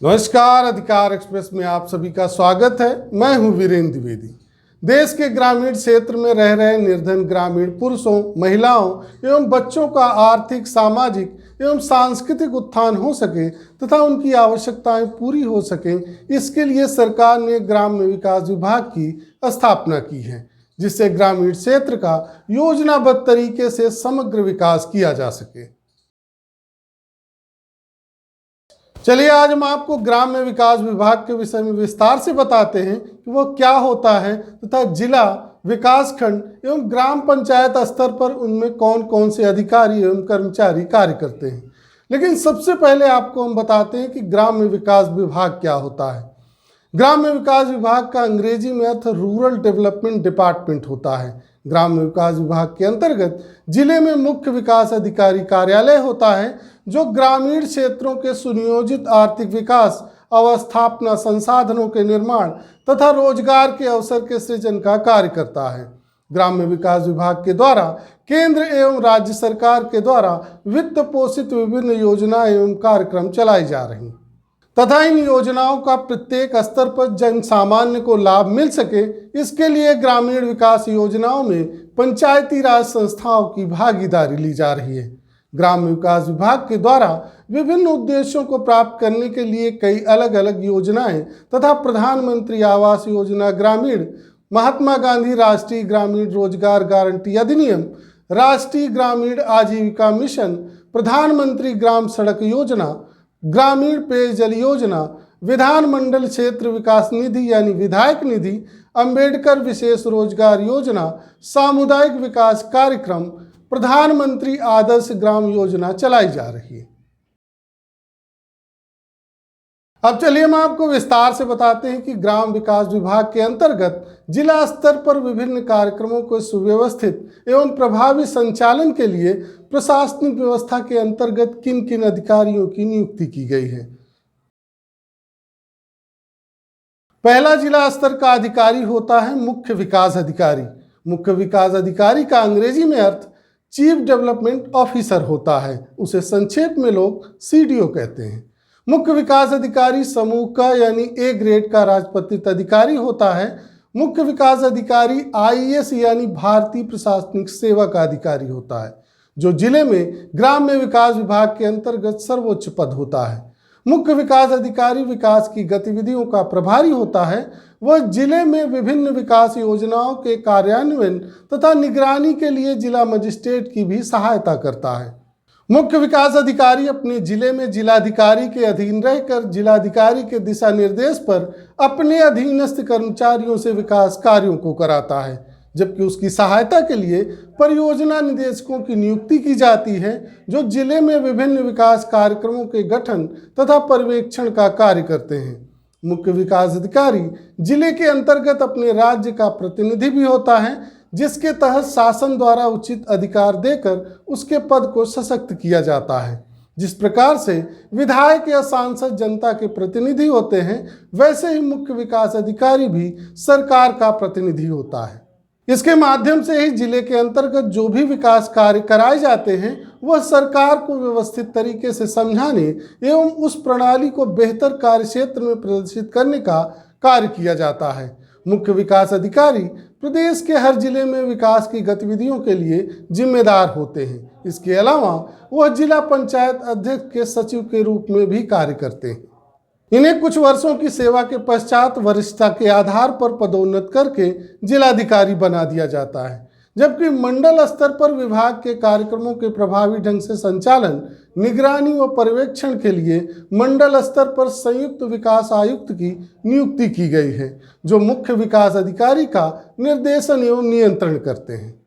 नमस्कार, अधिकार एक्सप्रेस में आप सभी का स्वागत है। मैं हूं वीरेंद्र द्विवेदी। देश के ग्रामीण क्षेत्र में रह रहे निर्धन ग्रामीण पुरुषों, महिलाओं एवं बच्चों का आर्थिक, सामाजिक एवं सांस्कृतिक उत्थान हो सके तथा उनकी आवश्यकताएं पूरी हो सकें, इसके लिए सरकार ने ग्राम्य विकास विभाग की स्थापना की है, जिससे ग्रामीण क्षेत्र का योजनाबद्ध तरीके से समग्र विकास किया जा सके। चलिए आज हम आपको ग्राम्य विकास विभाग के विषय में विस्तार से बताते हैं कि वो क्या होता है तथा जिला, विकास खंड एवं ग्राम पंचायत स्तर पर उनमें कौन कौन से अधिकारी एवं कर्मचारी कार्य करते हैं। लेकिन सबसे पहले आपको हम बताते हैं कि ग्राम्य विकास विभाग क्या होता है। ग्राम्य विकास विभाग का अंग्रेजी में अर्थ रूरल डेवलपमेंट डिपार्टमेंट होता है। ग्राम्य विकास विभाग के अंतर्गत जिले में मुख्य विकास अधिकारी कार्यालय होता है, जो ग्रामीण क्षेत्रों के सुनियोजित आर्थिक विकास, अवस्थापना, संसाधनों के निर्माण तथा रोजगार के अवसर के सृजन का कार्य करता है। ग्राम्य विकास विभाग के द्वारा केंद्र एवं राज्य सरकार के द्वारा वित्त पोषित विभिन्न योजनाएं एवं कार्यक्रम चलाई जा रही हैं तथा इन योजनाओं का प्रत्येक स्तर पर जन सामान्य को लाभ मिल सके, इसके लिए ग्रामीण विकास योजनाओं में पंचायती राज संस्थाओं की भागीदारी ली जा रही है। ग्राम्य विकास विभाग के द्वारा विभिन्न उद्देश्यों को प्राप्त करने के लिए कई अलग अलग योजनाएं तथा प्रधानमंत्री आवास योजना ग्रामीण, महात्मा गांधी राष्ट्रीय ग्रामीण रोजगार गारंटी अधिनियम, राष्ट्रीय ग्रामीण आजीविका मिशन, प्रधानमंत्री ग्राम सड़क योजना, ग्रामीण पेयजल योजना, विधानमंडल क्षेत्र विकास निधि यानी विधायक निधि, अंबेडकर विशेष रोजगार योजना, सामुदायिक विकास कार्यक्रम, प्रधानमंत्री आदर्श ग्राम योजना चलाई जा रही है। अब चलिए हम आपको विस्तार से बताते हैं कि ग्राम विकास विभाग के अंतर्गत जिला स्तर पर विभिन्न कार्यक्रमों को सुव्यवस्थित एवं प्रभावी संचालन के लिए प्रशासनिक व्यवस्था के अंतर्गत किन किन अधिकारियों की नियुक्ति की गई है। पहला जिला स्तर का अधिकारी होता है मुख्य विकास अधिकारी। मुख्य विकास अधिकारी का अंग्रेजी में अर्थ चीफ डेवलपमेंट ऑफिसर होता है। उसे संक्षेप में लोग CDO कहते हैं। मुख्य विकास अधिकारी समूह का यानी A ग्रेड का राजपत्रित अधिकारी होता है। मुख्य विकास अधिकारी IAS यानी भारतीय प्रशासनिक सेवा का अधिकारी होता है, जो जिले में ग्राम्य विकास विभाग के अंतर्गत सर्वोच्च पद होता है। मुख्य विकास अधिकारी विकास की गतिविधियों का प्रभारी होता है। वह जिले में विभिन्न विकास योजनाओं के कार्यान्वयन तथा निगरानी के लिए जिला मजिस्ट्रेट की भी सहायता करता है। मुख्य विकास अधिकारी अपने जिले में जिलाधिकारी के अधीन रहकर जिलाधिकारी के दिशा निर्देश पर अपने अधीनस्थ कर्मचारियों से विकास कार्यों को कराता है, जबकि उसकी सहायता के लिए परियोजना निदेशकों की नियुक्ति की जाती है, जो जिले में विभिन्न विकास कार्यक्रमों के गठन तथा पर्यवेक्षण का कार्य करते हैं। मुख्य विकास अधिकारी जिले के अंतर्गत अपने राज्य का प्रतिनिधि भी होता है, जिसके तहत शासन द्वारा उचित अधिकार देकर उसके पद को सशक्त किया जाता है। जिस प्रकार से विधायक या सांसद जनता के प्रतिनिधि होते हैं, वैसे ही मुख्य विकास अधिकारी भी सरकार का प्रतिनिधि होता है। इसके माध्यम से ही जिले के अंतर्गत जो भी विकास कार्य कराए जाते हैं, वह सरकार को व्यवस्थित तरीके से समझाने एवं उस प्रणाली को बेहतर कार्य क्षेत्र में प्रदर्शित करने का कार्य किया जाता है। मुख्य विकास अधिकारी प्रदेश के हर जिले में विकास की गतिविधियों के लिए जिम्मेदार होते हैं। इसके अलावा वह जिला पंचायत अध्यक्ष के सचिव के रूप में भी कार्य करते हैं। इन्हें कुछ वर्षों की सेवा के पश्चात वरिष्ठता के आधार पर पदोन्नत करके जिलाधिकारी बना दिया जाता है, जबकि मंडल स्तर पर विभाग के कार्यक्रमों के प्रभावी ढंग से संचालन, निगरानी व पर्यवेक्षण के लिए मंडल स्तर पर संयुक्त विकास आयुक्त की नियुक्ति की गई है, जो मुख्य विकास अधिकारी का निर्देशन एवं नियंत्रण करते हैं।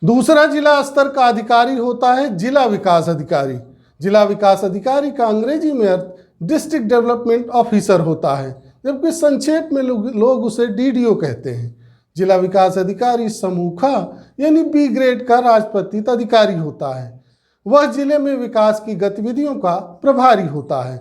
दूसरा जिला स्तर का अधिकारी होता है जिला विकास अधिकारी। जिला विकास अधिकारी का अंग्रेजी में अर्थ डिस्ट्रिक्ट डेवलपमेंट ऑफिसर होता है, जबकि संक्षेप में लोग उसे DDO कहते हैं। जिला विकास अधिकारी समूह ख यानी B ग्रेड का राजपत्रित अधिकारी होता है। वह जिले में विकास की गतिविधियों का प्रभारी होता है।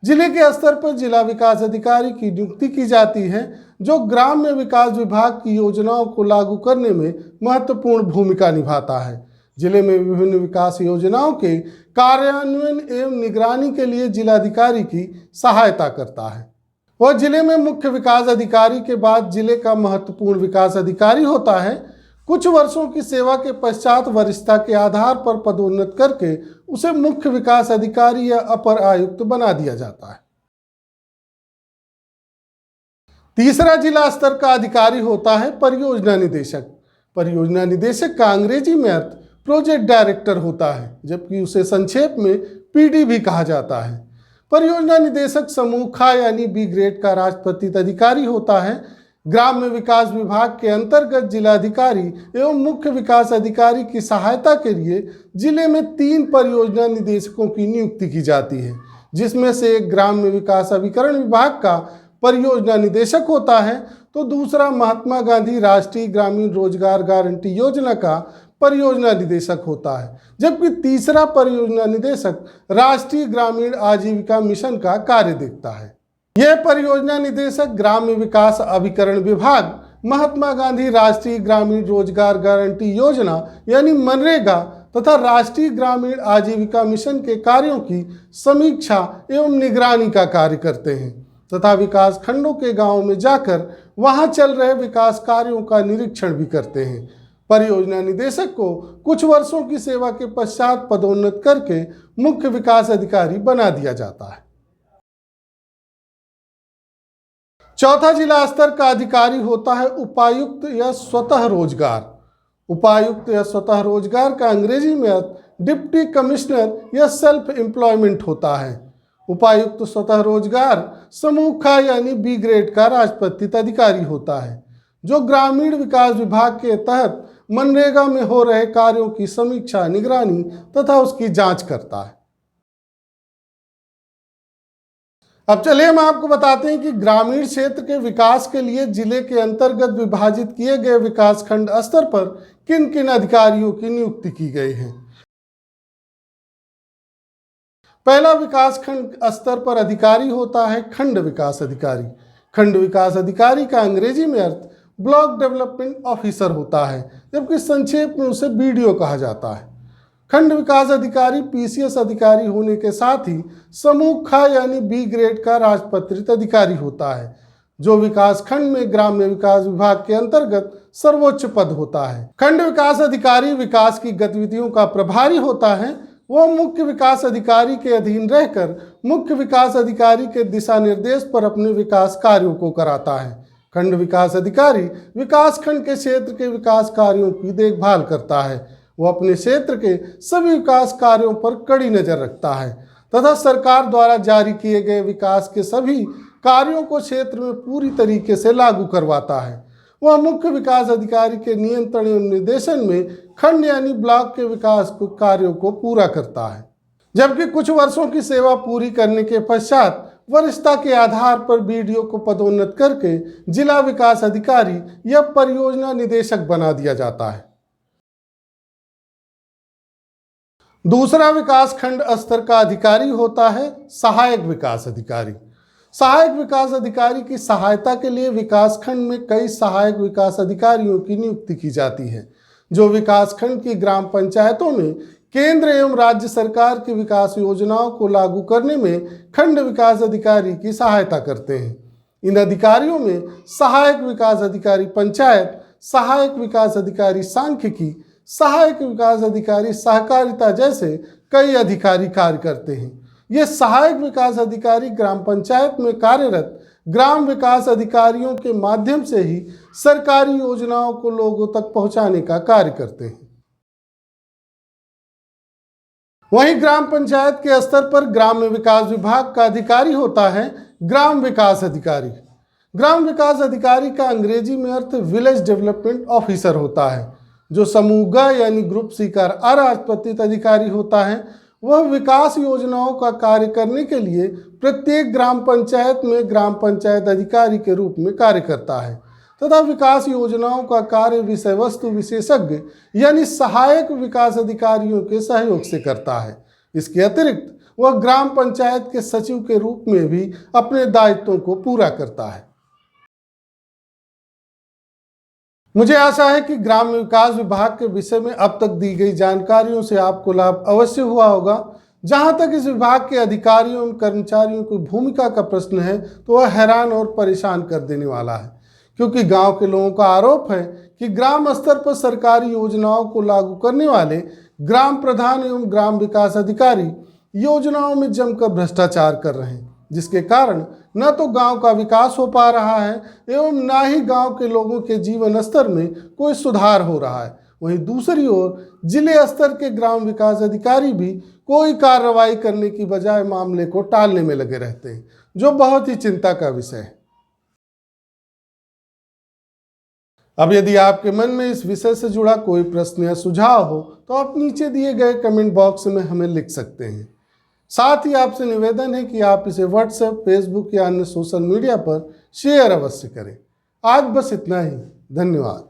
जिले के स्तर पर जिला विकास अधिकारी की नियुक्ति की जाती है, जो ग्राम्य विकास विभाग की योजनाओं को लागू करने में महत्वपूर्ण भूमिका निभाता है। जिले में विभिन्न विकास योजनाओं के कार्यान्वयन एवं निगरानी के लिए जिलाधिकारी की सहायता करता है। वह जिले में मुख्य विकास अधिकारी के बाद जिले का महत्वपूर्ण विकास अधिकारी होता है। कुछ वर्षों की सेवा के पश्चात वरिष्ठता के आधार पर पदोन्नत करके उसे मुख्य विकास अधिकारी या अपर आयुक्त बना दिया जाता है। तीसरा जिला स्तर का अधिकारी होता है परियोजना निदेशक। परियोजना निदेशक का अंग्रेजी में अर्थ प्रोजेक्ट डायरेक्टर होता है, जबकि उसे संक्षेप में पीडी भी कहा जाता है। परियोजना निदेशक समूह ख यानी बी ग्रेड का राजपत्रित अधिकारी होता है। ग्राम्य विकास विभाग के अंतर्गत जिलाधिकारी एवं मुख्य विकास अधिकारी की सहायता के लिए जिले में 3 परियोजना निदेशकों की नियुक्ति की जाती है, जिसमें से एक ग्राम्य विकास अभिकरण विभाग का परियोजना निदेशक होता है, तो दूसरा महात्मा गांधी राष्ट्रीय ग्रामीण रोजगार गारंटी योजना का परियोजना निदेशक होता है, जबकि तीसरा परियोजना निदेशक राष्ट्रीय ग्रामीण आजीविका मिशन का कार्य देखता है। यह परियोजना निदेशक ग्राम्य विकास अभिकरण विभाग, महात्मा गांधी राष्ट्रीय ग्रामीण रोजगार गारंटी योजना यानी मनरेगा तथा राष्ट्रीय ग्रामीण आजीविका मिशन के कार्यों की समीक्षा एवं निगरानी का कार्य करते हैं तथा विकास खंडों के गांवों में जाकर वहां चल रहे विकास कार्यों का निरीक्षण भी करते हैं। परियोजना निदेशक को कुछ वर्षों की सेवा के पश्चात पदोन्नत करके मुख्य विकास अधिकारी बना दिया जाता है। चौथा जिला स्तर का अधिकारी होता है उपायुक्त या स्वतः रोजगार। उपायुक्त या स्वतः रोजगार का अंग्रेजी में अर्थ डिप्टी कमिश्नर या सेल्फ एम्प्लॉयमेंट होता है। उपायुक्त स्वतः रोजगार समूह ख यानी बी ग्रेड का राजपत्रित अधिकारी होता है, जो ग्रामीण विकास विभाग के तहत मनरेगा में हो रहे कार्यों की समीक्षा, निगरानी तथा उसकी जांच करता है। अब चलिए हम आपको बताते हैं कि ग्रामीण क्षेत्र के विकास के लिए जिले के अंतर्गत विभाजित किए गए विकास खंड स्तर पर किन किन अधिकारियों की नियुक्ति की गई है। पहला विकास खंड स्तर पर अधिकारी होता है खंड विकास अधिकारी। खंड विकास अधिकारी का अंग्रेजी में अर्थ ब्लॉक डेवलपमेंट ऑफिसर होता है, जबकि संक्षेप में उसे बीडीओ कहा जाता है। खंड विकास अधिकारी पीसीएस अधिकारी होने के साथ ही समूह ख यानी बी ग्रेड का राजपत्रित अधिकारी होता है, जो विकास खंड में ग्राम्य विकास विभाग के अंतर्गत सर्वोच्च पद होता है। खंड विकास अधिकारी विकास की गतिविधियों का प्रभारी होता है। वह मुख्य विकास अधिकारी के अधीन रहकर मुख्य विकास अधिकारी के दिशा निर्देश पर अपने विकास कार्यों को कराता है। खंड विकास अधिकारी विकास खंड के क्षेत्र के विकास कार्यों की देखभाल करता है। वह अपने क्षेत्र के सभी विकास कार्यों पर कड़ी नजर रखता है तथा सरकार द्वारा जारी किए गए विकास के सभी कार्यों को क्षेत्र में पूरी तरीके से लागू करवाता है। वह मुख्य विकास अधिकारी के नियंत्रण एवं निर्देशन में खंड यानी ब्लॉक के विकास कार्यों को पूरा करता है, जबकि कुछ वर्षों की सेवा पूरी करने के पश्चात वरिष्ठता के आधार पर बीडीओ को पदोन्नत करके जिला विकास अधिकारी या परियोजना निदेशक बना दिया जाता है। दूसरा विकास खंड स्तर का अधिकारी होता है सहायक विकास अधिकारी। सहायक विकास अधिकारी की सहायता के लिए विकास खंड में कई सहायक विकास अधिकारियों की नियुक्ति की जाती है, जो विकास खंड की ग्राम पंचायतों में केंद्र एवं राज्य सरकार की विकास योजनाओं को लागू करने में खंड विकास अधिकारी की सहायता करते हैं। इन अधिकारियों में सहायक विकास अधिकारी पंचायत, सहायक विकास अधिकारी सांख्यिकी, सहायक विकास अधिकारी सहकारिता जैसे कई अधिकारी कार्य करते हैं। ये सहायक विकास अधिकारी ग्राम पंचायत में कार्यरत ग्राम विकास अधिकारियों के माध्यम से ही सरकारी योजनाओं को लोगों तक पहुंचाने का कार्य करते हैं। वहीं ग्राम पंचायत के स्तर पर ग्राम्य विकास विभाग का अधिकारी होता है ग्राम विकास अधिकारी। ग्राम विकास अधिकारी का अंग्रेजी में अर्थ विलेज डेवलपमेंट ऑफिसर होता है, जो समूह ग यानी ग्रुप सी का अराजपत्रित अधिकारी होता है। वह विकास योजनाओं का कार्य करने के लिए प्रत्येक ग्राम पंचायत में ग्राम पंचायत अधिकारी के रूप में कार्य करता है तथा विकास योजनाओं का कार्य विषय वस्तु विशेषज्ञ यानी सहायक विकास अधिकारियों के सहयोग से करता है। इसके अतिरिक्त वह ग्राम पंचायत के सचिव के रूप में भी अपने दायित्वों को पूरा करता है। मुझे आशा है कि ग्राम्य विकास विभाग के विषय में अब तक दी गई जानकारियों से आपको लाभ अवश्य हुआ होगा। जहां तक इस विभाग के अधिकारियों एवं कर्मचारियों की भूमिका का प्रश्न है तो वह हैरान और परेशान कर देने वाला है, क्योंकि गांव के लोगों का आरोप है कि ग्राम स्तर पर सरकारी योजनाओं को लागू करने वाले ग्राम प्रधान एवं ग्राम विकास अधिकारी योजनाओं में जमकर भ्रष्टाचार कर रहे हैं, जिसके कारण न तो गांव का विकास हो पा रहा है एवं न ही गांव के लोगों के जीवन स्तर में कोई सुधार हो रहा है। वहीं दूसरी ओर जिले स्तर के ग्राम विकास अधिकारी भी कोई कार्रवाई करने की बजाय मामले को टालने में लगे रहते हैं, जो बहुत ही चिंता का विषय है। अब यदि आपके मन में इस विषय से जुड़ा कोई प्रश्न या सुझाव हो तो आप नीचे दिए गए कमेंट बॉक्स में हमें लिख सकते हैं। साथ ही आपसे निवेदन है कि आप इसे व्हाट्सएप, फेसबुक या अन्य सोशल मीडिया पर शेयर अवश्य करें। आज बस इतना ही। धन्यवाद।